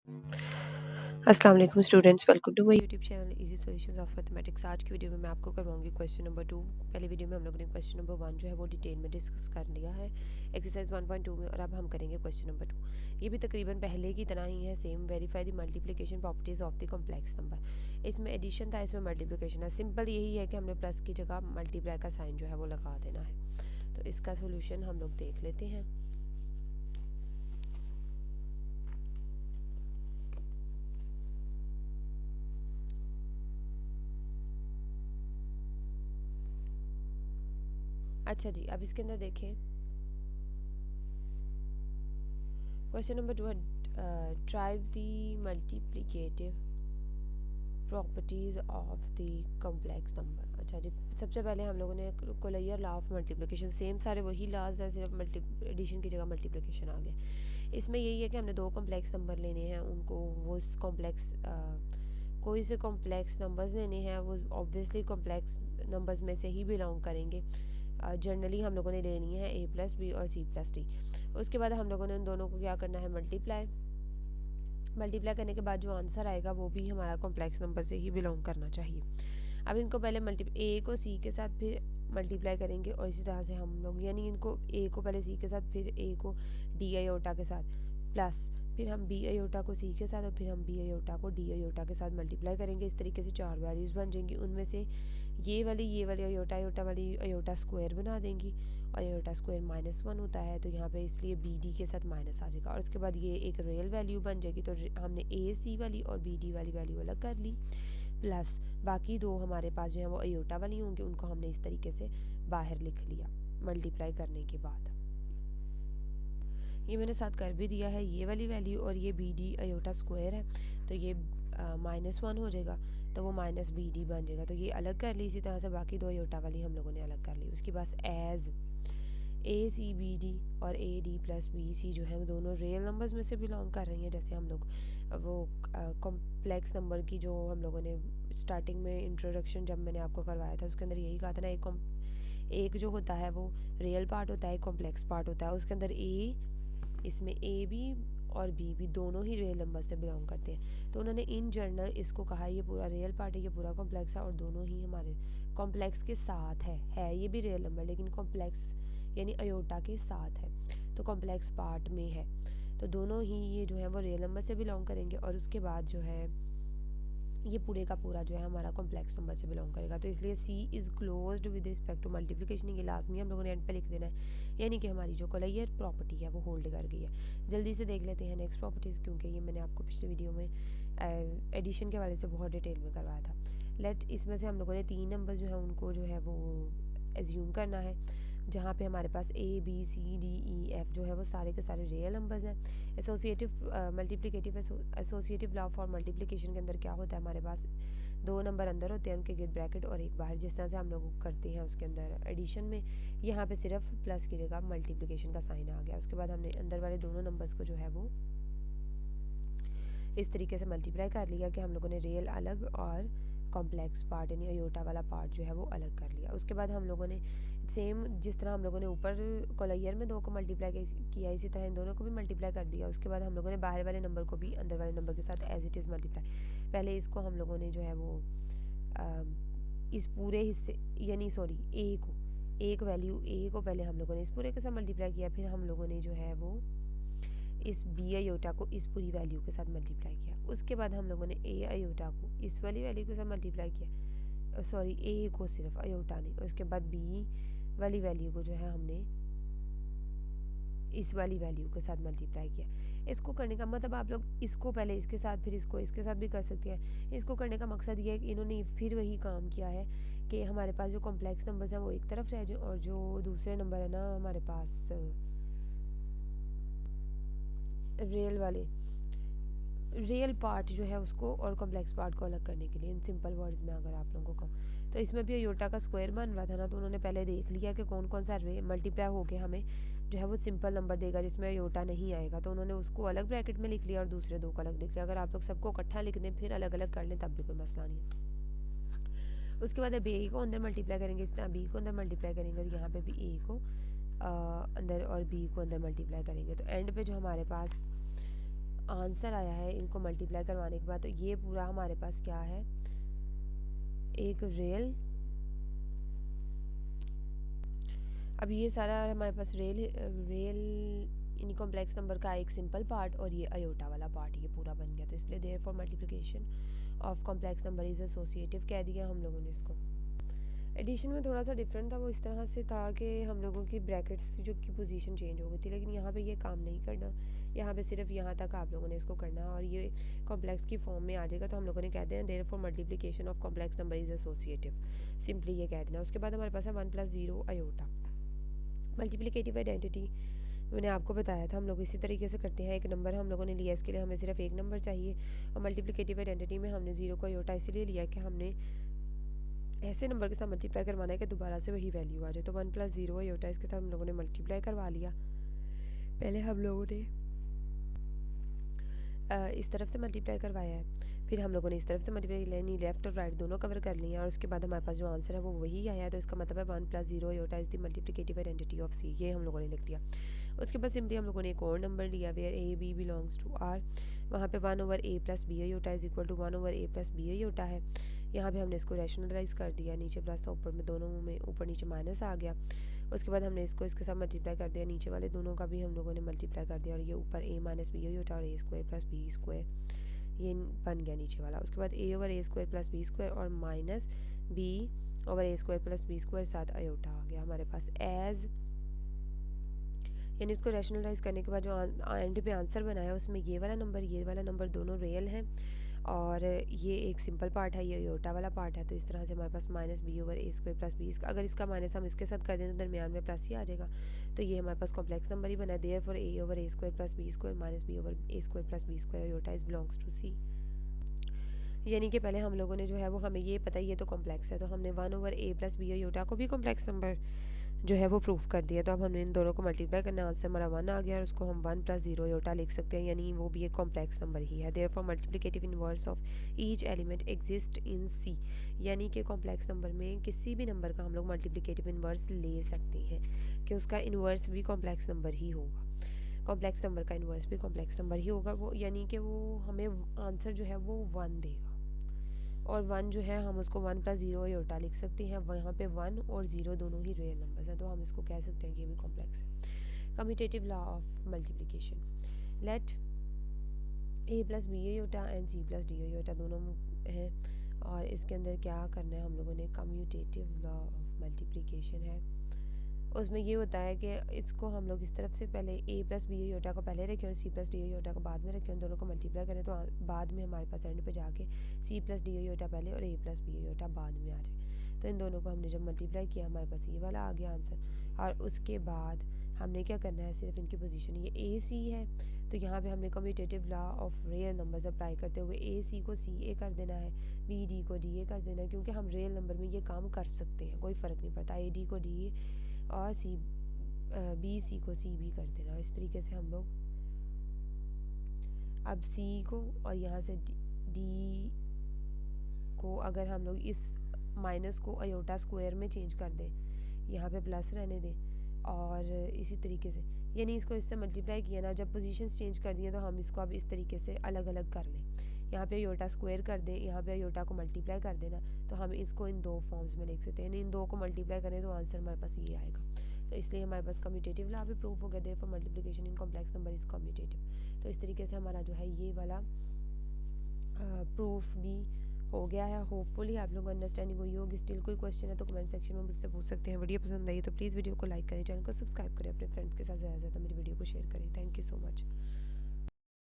अस्सलाम वालेकुम students, welcome to my YouTube channel easy solutions of mathematics. आज की वीडियो में मैं आपको करवाऊंगी क्वेश्चन नंबर 2। पहले वीडियो में हम लोगों ने क्वेश्चन नंबर 1 जो है वो डिटेल में डिस्कस कर लिया है एक्सरसाइज 1.2 में, और अब हम करेंगे क्वेश्चन नंबर 2। ये भी तकरीबन पहले की तरह ही है, same. Verify the multiplication properties of the complex number. इसमें एडिशन था, इसमें मल्टीप्लिकेशन है। सिंपल यही है कि हमने प्लस की जगह मल्टीप्लाई का साइन जो है वो लगा देना है। तो इसका सोल्यूशन हम लोग देख लेते हैं। अच्छा जी, अब इसके अंदर देखें, क्वेश्चन नंबर 2 है drive the multiplicative properties of the complex number. अच्छा जी, सबसे पहले हम लोगों ने कोलैयर लॉ ऑफ मल्टीप्लिकेशन, सेम सारे वही लॉज हैं, सिर्फ मल्टी एडिशन की जगह मल्टीप्लिकेशन आ गया। इसमें यही है कि हमने दो कॉम्प्लेक्स नंबर लेने हैं, उनको वो कॉम्प्लेक्स कोई से कॉम्प्लेक्स नंबर्स लेने हैं, वो ऑब्वियसली कॉम्प्लेक्स नंबर्स में से ही बिलोंग करेंगे। जनरली हम लोगों ने लेनी है a प्लस बी और c प्लस डी। उसके बाद हम लोगों ने उन दोनों को क्या करना है, मल्टीप्लाई। मल्टीप्लाई करने के बाद जो आंसर आएगा वो भी हमारा कॉम्प्लेक्स नंबर से ही बिलोंग करना चाहिए। अब इनको पहले ए को सी के साथ फिर मल्टीप्लाई करेंगे, और इसी तरह से हम लोग यानी इनको ए को पहले सी के साथ, फिर ए को डी आयोटा के साथ, प्लस फिर हम बी आयोटा को सी के साथ, और फिर हम बी आयोटा को डी आयोटा के साथ मल्टीप्लाई करेंगे। इस तरीके से चार वैल्यूज़ बन जाएंगी। उनमें से ये वाली अयोटा अयोटा वाली अयोटा स्क्वायर बना देंगी, और अयोटा स्क्वायर -1 होता है, तो यहाँ पे इसलिए बी डी के साथ माइनस आ जाएगा। और उसके बाद ये एक रियल वैल्यू बन जाएगी। तो हमने ए सी वाली और बी डी वाली वैल्यू अलग कर ली, प्लस बाकी दो हमारे पास जो है वो अयोटा वाली होंगी, उनको हमने इस तरीके से बाहर लिख लिया मल्टीप्लाई करने के बाद। ये मैंने साथ कर भी दिया है, ये वाली वैल्यू और ये बी डी अयोटा स्क्वायर है, तो ये -1 हो जाएगा, तो वो माइनस बी डी बन जाएगा। तो ये अलग कर ली। इसी तरह से बाकी दो अयोटा वाली हम लोगों ने अलग कर ली। उसके बाद as A C B D और A D plus B C जो है वो दोनों रियल नंबर्स में से बिलोंग कर रही हैं। जैसे हम लोग वो कॉम्प्लेक्स नंबर की जो हम लोगों ने स्टार्टिंग में इंट्रोडक्शन जब मैंने आपको करवाया था, उसके अंदर यही कहा था ना, एक जो होता है वो रियल पार्ट होता है, एक कॉम्प्लेक्स पार्ट होता है। उसके अंदर इसमें ए भी और बी भी दोनों ही रियल नंबर से बिलोंग करते हैं। तो उन्होंने इन जनरल इसको कहा ये पूरा रियल पार्ट है, ये पूरा कॉम्प्लेक्स है, और दोनों ही हमारे कॉम्प्लेक्स के साथ है ये भी रियल नंबर, लेकिन कॉम्प्लेक्स यानी अयोटा के साथ है, तो कॉम्प्लेक्स पार्ट में है। तो दोनों ही ये जो है वो रियल नंबर से बिलोंग करेंगे, और उसके बाद जो है ये पूरे का पूरा जो है हमारा कॉम्प्लेक्स नंबर से बिलोंग करेगा। तो इसलिए C is closed with respect to multiplication, ये लाजमी हम लोगों ने एंड पे लिख देना है, यानी कि हमारी जो कोलैयर प्रॉपर्टी है वो होल्ड कर गई है। जल्दी से देख लेते हैं नेक्स्ट प्रॉपर्टीज़, क्योंकि ये मैंने आपको पिछले वीडियो में एडिशन के वाले से बहुत डिटेल में करवाया था। लेट इसमें से हम लोगों ने तीन नंबर जो है उनको जो है वो एज्यूम करना है, जहाँ पे हमारे पास A B C D E F जो है वो सारे के सारे रियल नंबर्स हैं। Associative multiplicative associative law for multiplication के अंदर क्या होता है, हमारे पास दो नंबर अंदर होते हैं, उनके गिर्द ब्रैकेट और एक बाहर, जिस तरह से हम लोग करते हैं उसके अंदर एडिशन में। यहाँ पे सिर्फ प्लस की जगह मल्टीप्लिकेशन का साइन आ गया। उसके बाद हमने अंदर वाले दोनों नंबर्स को जो है वो इस तरीके से मल्टीप्लाई कर लिया कि हम लोगों ने रियल अलग और कॉम्प्लेक्स पार्ट यानी अयोटा वाला पार्ट जो है वो अलग कर लिया। उसके बाद हम लोगों ने सेम जिस तरह हम लोगों ने ऊपर कोलैयर में दो को मल्टीप्लाई किया, इसी तरह इन दोनों को भी मल्टीप्लाई कर दिया। उसके बाद हम लोगों ने बाहर वाले नंबर को भी अंदर वाले नंबर के साथ एज इट इज़ मल्टीप्लाई। पहले इसको हम लोगों ने जो है वो इस पूरे हिस्से यानी सॉरी ए को एक वैल्यू ए को पहले हम लोगों ने इस पूरे के साथ मल्टीप्लाई किया, फिर हम लोगों ने जो है वो इस बी आयोटा को इस पूरी वैल्यू के साथ मल्टीप्लाई किया। उसके बाद हम लोगों ने ए आयोटा को इस वाली वैल्यू के साथ मल्टीप्लाई किया, सॉरी ए को सिर्फ आयोटा नहीं। उसके बाद बी वाली वैल्यू को जो है हमने इस वाली वैल्यू के साथ मल्टीप्लाई किया। इसको करने का मतलब आप लोग इसको पहले इसके साथ फिर इसको इसके साथ भी कर सकते हैं। इसको करने का मकसद ये है कि इन्होंने फिर वही काम किया है कि हमारे पास जो कॉम्प्लेक्स नंबर्स हैं वो एक तरफ रह जाए, और जो दूसरे नंबर है ना हमारे पास रियल वाले रियल पार्ट जो है उसको और कॉम्प्लेक्स पार्ट को अलग करने के लिए, इन सिंपल वर्ड्स में अगर आप लोगों को कहूँ तो इसमें भी अयोटा का स्क्वायर बन रहा था ना, तो उन्होंने पहले देख लिया कि कौन कौन सा मल्टीप्लाई हो गया हमें जो है वो सिंपल नंबर देगा जिसमें अयोटा नहीं आएगा, तो उन्होंने उसको अलग ब्रैकेट में लिख लिया और दूसरे दो को अलग लिख लिया। अगर आप लोग सबको इकट्ठा लिख दें फिर अलग अलग कर लें तब भी कोई मसला नहीं है। उसके बाद अब ए को अंदर मल्टीप्लाई करेंगे, इस तरह बी को अंदर मल्टीप्लाई करेंगे, और यहाँ पे भी ए को अंदर और बी को अंदर मल्टीप्लाई करेंगे। तो एंड पे जो हमारे पास आंसर आया है इनको मल्टीप्लाई करवाने के बाद, तो ये पूरा हमारे पास क्या है, एक रियल, अब ये सारा हमारे पास रियल इन कॉम्प्लेक्स नंबर का एक सिंपल पार्ट और ये अयोटा वाला पार्ट ये पूरा बन गया। तो इसलिए therefore multiplication of complex number is associative कह दिया हम लोगों ने इसको। एडिशन में थोड़ा सा डिफरेंट था, वो इस तरह से था कि हम लोगों की ब्रैकेट्स जो की पोजीशन चेंज हो गई थी, लेकिन यहाँ पे ये काम नहीं करना, यहाँ पे सिर्फ यहाँ तक आप लोगों ने इसको करना है और ये कॉम्प्लेक्स की फॉर्म में आ जाएगा। तो हम लोगों ने कहते हैं therefore multiplication of complex number is associative, simply ये कह देना। उसके बाद हमारे पास है 1 + 0 अयोटा। मल्टीप्लिकेटिव आइडेंटिटी मैंने आपको बताया था, हम लोग इसी तरीके से करते हैं। एक नंबर हम लोगों ने लिया, इसके लिए हमें सिर्फ एक नंबर चाहिए, और मल्टीप्लिकेटिव आइडेंटिटी में हमने 0 को अयोटा इसीलिए लिया कि हमने ऐसे नंबर के साथ मल्टीप्लाई करवाना है कि दोबारा से वही वैल्यू आ जाए। तो 1 + 0 अयोटा इसके साथ हम लोगों ने मल्टीप्लाई करवा लिया। पहले हम लोगों ने इस तरफ से मल्टीप्लाई करवाया है, फिर हम लोगों ने इस तरफ से मल्टीप्लाई यानी लेफ्ट और राइट दोनों कवर कर लिए, और उसके बाद हमारे पास जो आंसर है वो वही आया है। तो इसका मतलब है 1 + 0 iota is the multiplicative identity of C, ये हम लोगों ने लिख दिया। उसके बाद सिंपली हम लोगों ने एक और नंबर लिया where a b belongs to R, वहाँ पे 1/a + b iota is equal to 1/a + b iota है। यहाँ पे हमने इसको रैशनलाइज कर दिया, नीचे प्लस था ऊपर में, दोनों में ऊपर नीचे माइनस आ गया। उसके बाद हमने इसको इसके साथ मल्टीप्लाई कर दिया, नीचे वाले दोनों का भी हम लोगों ने मल्टीप्लाई कर दिया, और ये ऊपर a - b अयोटा और a² + b² ये बन गया नीचे वाला। उसके बाद a/a² + b² और -b/a² + b² साथ अयोटा आ गया हमारे पास एज, यानी इसको रैशनलाइज करने के बाद जो एंड पे आंसर बनाया उसमें ये वाला नंबर दोनों रियल हैं, और ये एक सिंपल पार्ट है, ये अयोटा वाला पार्ट है। तो इस तरह से हमारे पास -b/a² + b, अगर इसका माइनस हम इसके साथ कर दें तो दरमियान में प्लस ही आ जाएगा। तो ये हमारे पास कॉम्प्लेक्स नंबर ही बना है, therefore a/a² + b² -b/a² + b² iota is belongs to C. यानी कि पहले हम लोगों ने जो है वो, हमें ये पता ही, ये तो कॉम्प्लेक्स है, तो हमने 1/a + b अयोटा को भी कॉम्प्लेक्स नंबर जो है वो प्रूफ कर दिया। तो अब हमने इन दोनों को मल्टीप्लाई करना, आंसर हमारा 1 आ गया, और उसको हम 1 + 0 अयोटा लिख सकते हैं, यानी वो भी एक कॉम्प्लेक्स नंबर ही है। Therefore multiplicative inverse of each element exist in C, यानी कि कॉम्प्लेक्स नंबर में किसी भी नंबर का हम लोग मल्टीप्लिकेटिव इनवर्स ले सकते हैं कि उसका इनवर्स भी कॉम्प्लेक्स नंबर ही होगा, कॉम्प्लेक्स नंबर का इनवर्स भी कॉम्प्लेक्स नंबर ही होगा वो, यानी कि वो हमें आंसर जो है वो 1 देगा। और 1 जो है हम उसको 1 + 0 अयोटा लिख सकते हैं, वहाँ पे 1 और 0 दोनों ही रियल नंबर्स हैं, तो हम इसको कह सकते हैं कि ये भी कॉम्प्लेक्स है। Commutative law of multiplication, let a + b iota and c + d iota दोनों हैं, और इसके अंदर क्या करना है हम लोगों ने, कम्यूटेटिव लॉ ऑफ मल्टीप्लिकेशन है, उसमें ये होता है कि इसको हम लोग इस तरफ से पहले a + b अयोटा को पहले रखें और c + d अयोटा को बाद में रखें, उन दोनों को मल्टीप्लाई करें तो बाद में हमारे पास एंड पे जाके c + d अयोटा पहले और a + b अयोटा बाद में आ जाए। तो इन दोनों को हमने जब मल्टीप्लाई किया हमारे पास ये वाला आ गया आंसर, और उसके बाद हमने क्या करना है, सिर्फ इनकी पोजीशन, ये a c है, तो यहाँ पे हमने commutative law of real numbers apply करते हुए a c को c a कर देना है, b d को d a कर देना है, क्योंकि हम रियल नंबर में ये काम कर सकते हैं, कोई फ़र्क नहीं पड़ता, a d को d a और बी सी को सी भी कर देना। इस तरीके से हम लोग अब सी को और यहाँ से डी को अगर हम लोग इस माइनस को अयोटा स्क्वायर में चेंज कर दें, यहाँ पे प्लस रहने दें, और इसी तरीके से, यानी इसको इससे मल्टीप्लाई किया ना, जब पोजीशंस चेंज कर दिए तो हम इसको अब इस तरीके से अलग अलग कर लें, यहाँ पे अयोटा स्क्वायर कर दें, यहाँ पे अयोटा को मल्टीप्लाई कर देना, तो हम इसको इन दो फॉर्म्स में लिख सकते हैं, इन दो को मल्टीप्लाई करें तो आंसर हमारे पास ये आएगा। तो इसलिए हमारे पास कम्यूटेटिव लॉ भी प्रूफ हो गया, therefore multiplication in complex number is commutative. तो इस तरीके से हमारा जो है ये वाला प्रूफ भी हो गया है। होपफुली आप लोगों को अंडरस्टैंडिंग हुई होगी। स्टिल कोई क्वेश्चन है तो कमेंट सेक्शन में मुझसे पूछ सकते हैं। वीडियो पसंद आई तो प्लीज़ वीडियो को लाइक करें, चैनल को सब्सक्राइब करें, अपने फ्रेंड्स के साथ ज़्यादा से ज़्यादा मेरी वीडियो को शेयर करें। Thank you so much.